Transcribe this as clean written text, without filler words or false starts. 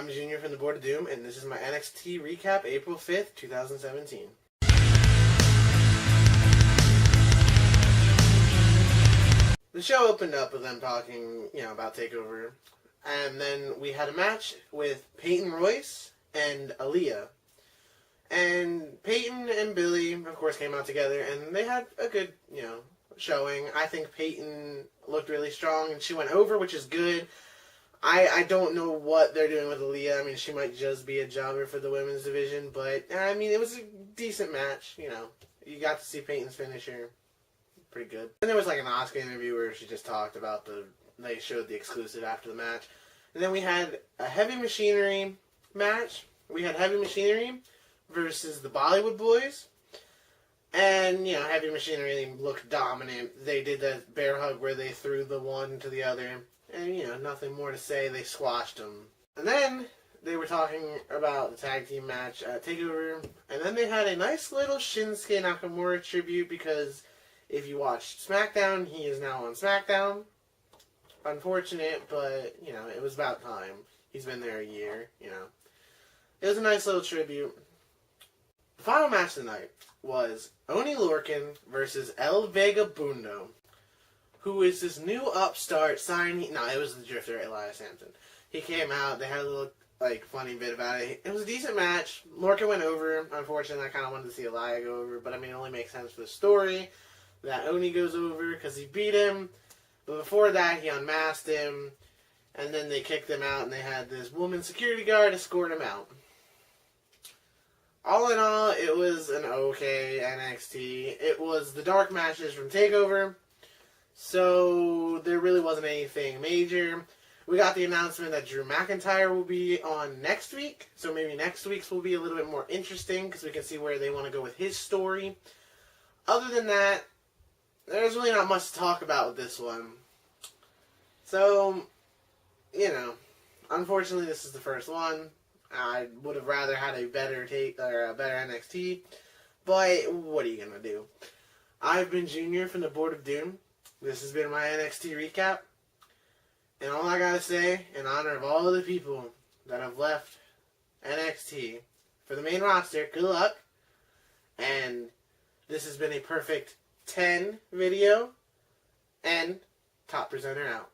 I'm Junior from the Board of Doom, and this is my NXT Recap, April 5th, 2017. The show opened up with them talking, about TakeOver, and then we had a match with Peyton Royce and Aaliyah. And Peyton and Billy, of course, came out together, and they had a good, showing. I think Peyton looked really strong, and she went over, which is good. I don't know what they're doing with Aaliyah. I mean, she might just be a jobber for the women's division, but, I mean, it was a decent match, You got to see Peyton's finisher. Pretty good. And there was, an Oscar interview where she just talked about they showed the exclusive after the match. And then we had a Heavy Machinery match. We had Heavy Machinery versus the Bollywood Boys. And, Heavy Machinery looked dominant. They did that bear hug where they threw the one to the other. And, nothing more to say. They squashed them. And then they were talking about the tag team match at TakeOver. And then they had a nice little Shinsuke Nakamura tribute because if you watched SmackDown, he is now on SmackDown. Unfortunate, but, it was about time. He's been there a year, It was a nice little tribute. The final match of the night was Oni Lorcan versus El Vagabundo, who is this new upstart signing. No, it was the Drifter, Elias Sampson. He came out, they had a little, funny bit about it. It was a decent match. Lorcan went over. Unfortunately, I kind of wanted to see Elias go over, but, it only makes sense for the story that Oni goes over because he beat him. But before that, he unmasked him, and then they kicked him out, and they had this woman security guard escort him out. All in all, it was an okay NXT. It was the dark matches from TakeOver, so there really wasn't anything major. We got the announcement that Drew McIntyre will be on next week, so maybe next week's will be a little bit more interesting because we can see where they want to go with his story. Other than that, there's really not much to talk about with this one. So, unfortunately this is the first one. I would have rather had a better NXT, but what are you going to do? I've been Junior from the Board of Doom. This has been my NXT recap. And all I got to say, in honor of all of the people that have left NXT for the main roster, good luck. And this has been a perfect 10 video, and Top Presenter out.